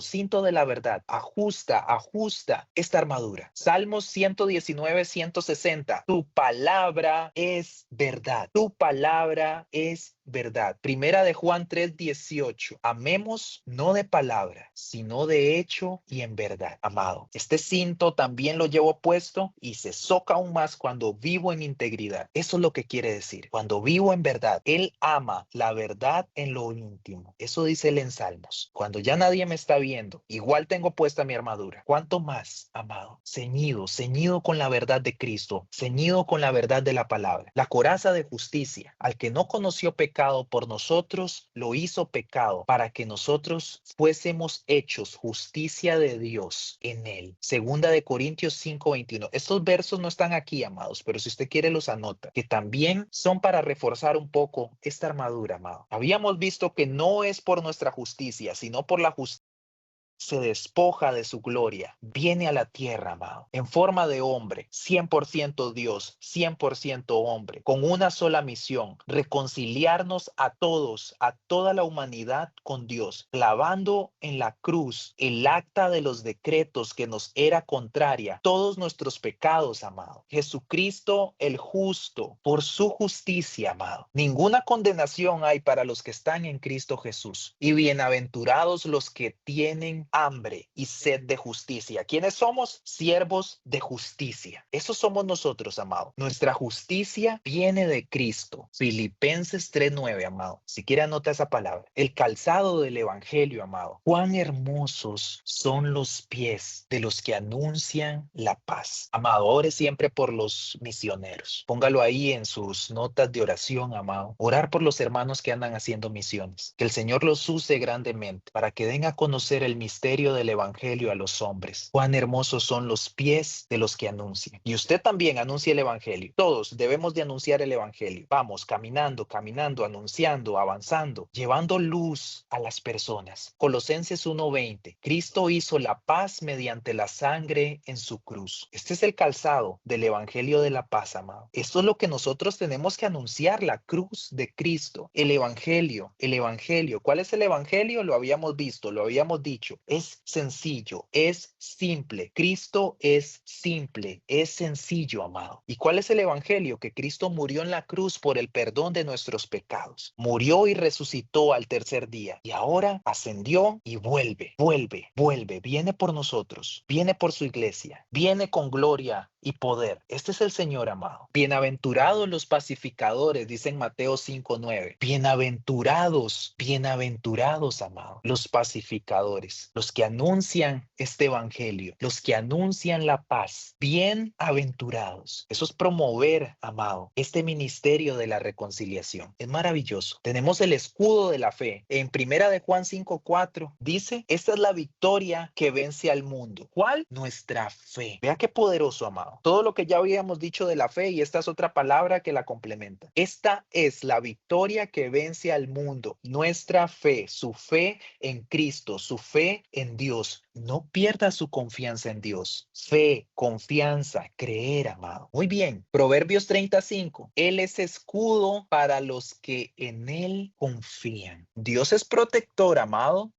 Cinto de la verdad, ajusta esta armadura. Salmos 119, 160. Tu palabra es verdad. Tu palabra es verdad. Primera de Juan 3, 18. Amemos no de palabra, sino de hecho y en verdad. Amado, este cinto también lo llevo puesto y se soca aún más cuando vivo en integridad. Eso es lo que quiere decir. Cuando vivo en verdad, Él ama la verdad en lo íntimo. Eso dice él en Salmos. Cuando ya nadie me está viendo, igual tengo puesta mi armadura. ¿Cuánto más, amado? Ceñido con la verdad de Cristo, ceñido con la verdad de la palabra. La coraza de justicia. Al que no conoció pecado por nosotros, lo hizo pecado para que nosotros fuésemos hechos justicia de Dios en él. Segunda de Corintios 5:21. Estos versos no están aquí, amados, pero si usted quiere los anota, que también son para reforzar un poco esta armadura, amado. Habíamos visto que no es por nuestra justicia, sino por la justicia. Se despoja de su gloria, viene a la tierra, amado, en forma de hombre, 100% Dios, 100% hombre, con una sola misión: reconciliarnos a todos, a toda la humanidad con Dios, clavando en la cruz el acta de los decretos que nos era contraria, todos nuestros pecados, amado. Jesucristo el justo, por su justicia, amado. Ninguna condenación hay para los que están en Cristo Jesús. Y bienaventurados los que tienen hambre y sed de justicia. ¿Quiénes somos? Siervos de justicia. Eso somos nosotros, amado. Nuestra justicia viene de Cristo. Filipenses 3:9, amado. Si quiere anota esa palabra. El calzado del evangelio, amado. Cuán hermosos son los pies de los que anuncian la paz. Amado, ore siempre por los misioneros. Póngalo ahí en sus notas de oración, amado. Orar por los hermanos que andan haciendo misiones. Que el Señor los use grandemente para que den a conocer el misterio del evangelio a los hombres. Cuán hermosos son los pies de los que anuncian. Y usted también anuncia el evangelio. Todos debemos de anunciar el evangelio. Vamos caminando, anunciando, avanzando, llevando luz a las personas. Colosenses 1:20. Cristo hizo la paz mediante la sangre en su cruz. Este es el calzado del evangelio de la paz, amado. Esto es lo que nosotros tenemos que anunciar: la cruz de Cristo, el evangelio, el evangelio. ¿Cuál es el evangelio? Lo habíamos visto, lo habíamos dicho. Es sencillo, es simple. Cristo es simple, es sencillo, amado. ¿Y cuál es el evangelio? Que Cristo murió en la cruz por el perdón de nuestros pecados. Murió y resucitó al tercer día. Y ahora ascendió y vuelve. Viene por nosotros, viene por su iglesia, viene con gloria y poder. Este es el Señor, amado. Bienaventurados los pacificadores, dice en Mateo 5:9. Bienaventurados, amado, los pacificadores, los que anuncian este evangelio, los que anuncian la paz. Bienaventurados. Eso es promover, amado, este ministerio de la reconciliación. Es maravilloso. Tenemos el escudo de la fe. En primera de Juan 5:4 dice: esta es la victoria que vence al mundo. ¿Cuál? Nuestra fe. Vea qué poderoso, amado. Todo lo que ya habíamos dicho de la fe, y esta es otra palabra que la complementa. Esta es la victoria que vence al mundo. Nuestra fe, su fe en Cristo, su fe en Dios. No pierda su confianza en Dios. Fe, confianza, creer, amado. Muy bien. Proverbios 35. Él es escudo para los que en él confían. Dios es protector, amado.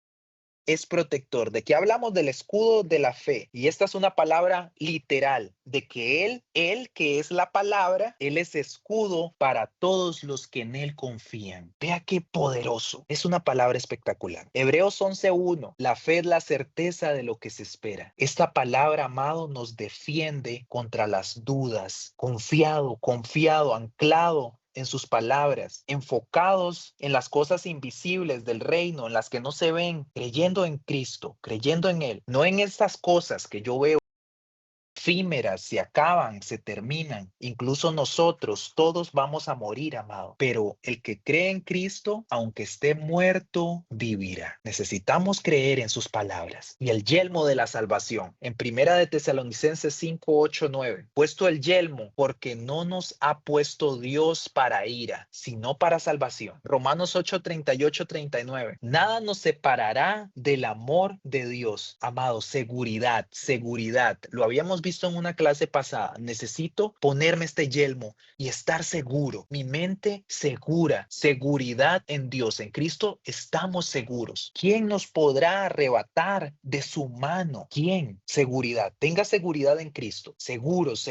es protector. ¿De qué hablamos? Del escudo de la fe. Y esta es una palabra literal, de que Él que es la palabra, Él es escudo para todos los que en Él confían. Vea qué poderoso. Es una palabra espectacular. Hebreos 11:1. La fe es la certeza de lo que se espera. Esta palabra, amado, nos defiende contra las dudas. Confiado, anclado en sus palabras, enfocados en las cosas invisibles del reino, en las que no se ven, creyendo en Cristo, creyendo en Él, no en estas cosas que yo veo efímeras, se acaban, se terminan. Incluso nosotros, todos vamos a morir, amado. Pero el que cree en Cristo, aunque esté muerto, vivirá. Necesitamos creer en sus palabras. Y el yelmo de la salvación. En Primera de Tesalonicenses 5:8-9. Puesto el yelmo, porque no nos ha puesto Dios para ira, sino para salvación. Romanos 8:38-39. Nada nos separará del amor de Dios. Amado, seguridad. Lo habíamos visto en una clase pasada. Necesito ponerme este yelmo y estar seguro. Mi mente segura. Seguridad en Dios. En Cristo estamos seguros. ¿Quién nos podrá arrebatar de su mano? ¿Quién? Seguridad. Tenga seguridad en Cristo. Seguros.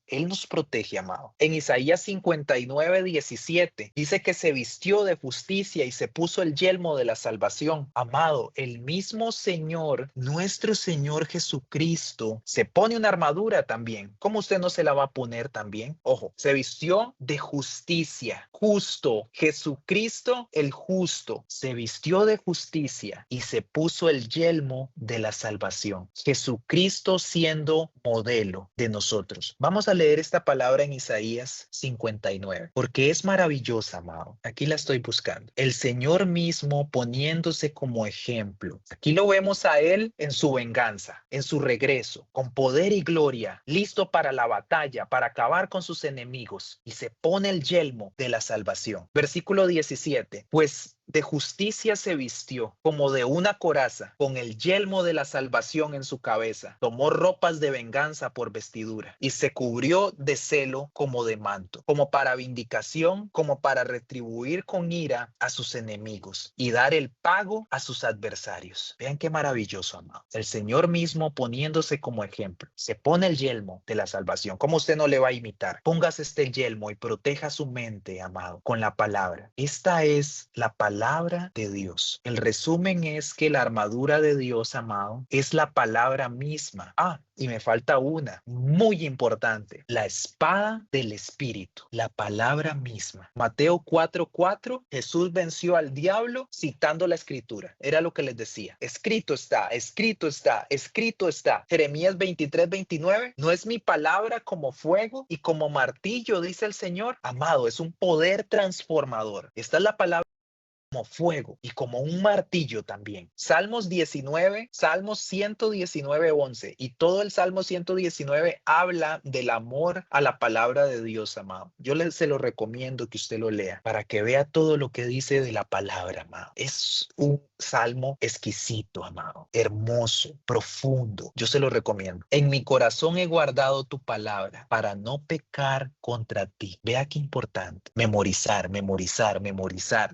Él nos protege, amado. En Isaías 59:17 dice que se vistió de justicia y se puso el yelmo de la salvación. Amado, el mismo Señor, nuestro Señor Jesucristo, se pone una armadura también. ¿Cómo usted no se la va a poner también? Ojo, se vistió de justicia. Justo. Jesucristo, el justo, se vistió de justicia y se puso el yelmo de la salvación. Jesucristo siendo modelo de nosotros. Vamos a leer esta palabra en Isaías 59, porque es maravillosa, amado. Aquí la estoy buscando. El Señor mismo poniéndose como ejemplo. Aquí lo vemos a Él en su venganza, en su regreso, con poder y gloria, listo para la batalla, para acabar con sus enemigos, y se pone el yelmo de la salvación. Versículo 17. Pues de justicia se vistió como de una coraza, con el yelmo de la salvación en su cabeza. Tomó ropas de venganza por vestidura y se cubrió de celo como de manto, como para vindicación, como para retribuir con ira a sus enemigos y dar el pago a sus adversarios. Vean qué maravilloso, amado. El Señor mismo poniéndose como ejemplo. Se pone el yelmo de la salvación. ¿Cómo usted no le va a imitar? Póngase este yelmo y proteja su mente, amado, con la palabra. Esta es la palabra de Dios. El resumen es que la armadura de Dios, amado, es la palabra misma. Y me falta una muy importante: la espada del Espíritu, la palabra misma. Mateo 4:4, Jesús venció al diablo citando la escritura. Era lo que les decía. Escrito está, escrito está, escrito está. Jeremías 23:29, no es mi palabra como fuego y como martillo, dice el Señor. Amado, es un poder transformador. Esta es la palabra como fuego y como un martillo también. Salmos 119:11, y todo el Salmo 119 habla del amor a la palabra de Dios, amado. Yo se lo recomiendo que usted lo lea para que vea todo lo que dice de la palabra, amado. Es un salmo exquisito, amado, hermoso, profundo. Yo se lo recomiendo. En mi corazón he guardado tu palabra para no pecar contra ti. Vea qué importante. Memorizar.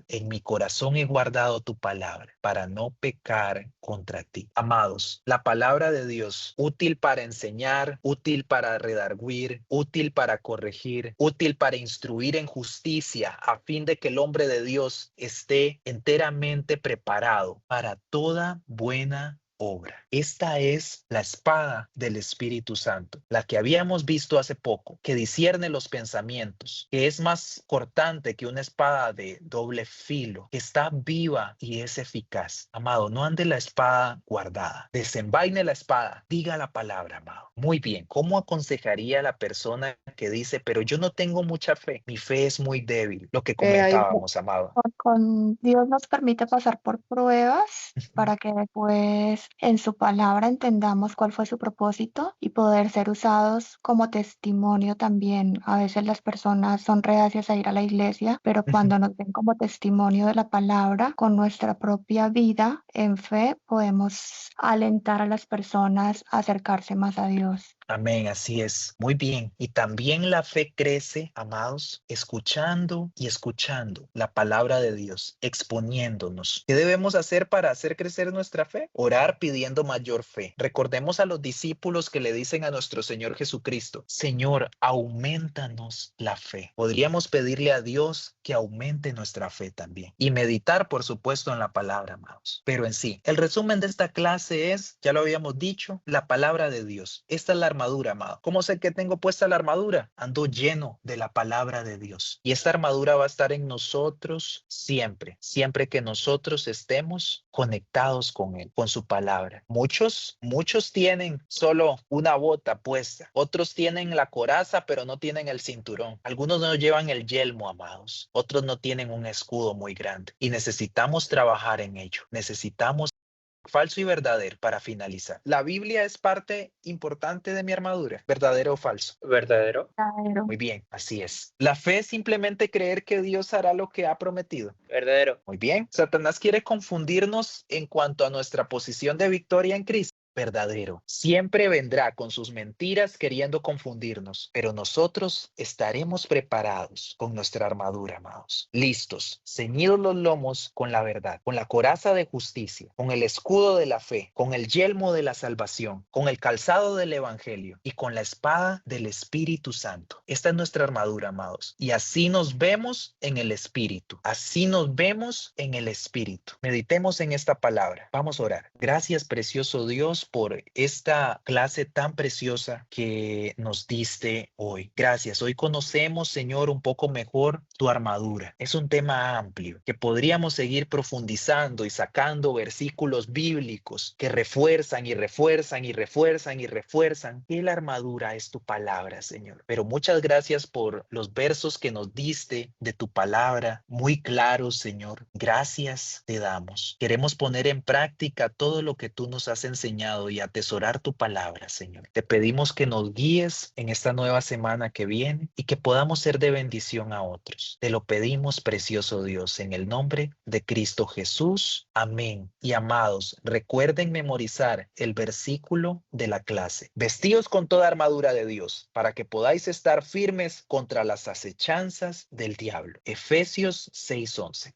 En mi corazón he guardado tu palabra para no pecar contra ti. Amados, la palabra de Dios, útil para enseñar, útil para redarguir, útil para corregir, útil para instruir en justicia, a fin de que el hombre de Dios esté enteramente preparado para toda buena obra. Esta es la espada del Espíritu Santo, la que habíamos visto hace poco, que discierne los pensamientos, que es más cortante que una espada de doble filo, que está viva y es eficaz. Amado, no ande la espada guardada. Desenvaine la espada, diga la palabra, amado. Muy bien, ¿cómo aconsejaría a la persona que dice, pero yo no tengo mucha fe, mi fe es muy débil? Lo que comentábamos, amado. Con Dios nos permite pasar por pruebas para que después en su palabra entendamos cuál fue su propósito y poder ser usados como testimonio también. A veces las personas son reacias a ir a la iglesia, pero cuando nos ven como testimonio de la palabra, con nuestra propia vida en fe, podemos alentar a las personas a acercarse más a Dios. Amén, así es. Muy bien. Y también la fe crece, amados, escuchando y escuchando la palabra de Dios, exponiéndonos. ¿Qué debemos hacer para hacer crecer nuestra fe? Orar pidiendo mayor fe. Recordemos a los discípulos que le dicen a nuestro Señor Jesucristo, Señor, aumentanos la fe. Podríamos pedirle a Dios que aumente nuestra fe también. Y meditar, por supuesto, en la palabra, amados. Pero en sí, el resumen de esta clase es, ya lo habíamos dicho, la palabra de Dios. Esta es la armadura, amado. ¿Cómo sé que tengo puesta la armadura? Ando lleno de la palabra de Dios. Y esta armadura va a estar en nosotros siempre, siempre que nosotros estemos conectados con Él, con su palabra. Muchos tienen solo una bota puesta. Otros tienen la coraza, pero no tienen el cinturón. Algunos no llevan el yelmo, amados. Otros no tienen un escudo muy grande. Y necesitamos trabajar en ello. Necesitamos falso y verdadero para finalizar. ¿La Biblia es parte importante de mi armadura? ¿Verdadero o falso? Verdadero. Verdadero. Muy bien, así es. La fe es simplemente creer que Dios hará lo que ha prometido. Verdadero. Muy bien. Satanás quiere confundirnos en cuanto a nuestra posición de victoria en Cristo. Verdadero. Siempre vendrá con sus mentiras queriendo confundirnos, pero nosotros estaremos preparados con nuestra armadura, amados. Listos, ceñidos los lomos con la verdad, con la coraza de justicia, con el escudo de la fe, con el yelmo de la salvación, con el calzado del evangelio y con la espada del Espíritu Santo. Esta es nuestra armadura, amados. Y así nos vemos en el Espíritu. Así nos vemos en el Espíritu. Meditemos en esta palabra. Vamos a orar. Gracias, precioso Dios, por esta clase tan preciosa que nos diste hoy. Gracias. Hoy conocemos, Señor, un poco mejor tu armadura. Es un tema amplio que podríamos seguir profundizando y sacando versículos bíblicos que refuerzan y refuerzan y refuerzan y refuerzan que la armadura es tu palabra, Señor. Pero muchas gracias por los versos que nos diste de tu palabra, muy claros, Señor. Gracias te damos. Queremos poner en práctica todo lo que tú nos has enseñado y atesorar tu palabra, Señor. Te pedimos que nos guíes en esta nueva semana que viene y que podamos ser de bendición a otros. Te lo pedimos, precioso Dios, en el nombre de Cristo Jesús. Amén. Y amados, recuerden memorizar el versículo de la clase. Vestíos con toda armadura de Dios para que podáis estar firmes contra las acechanzas del diablo. Efesios 6:11.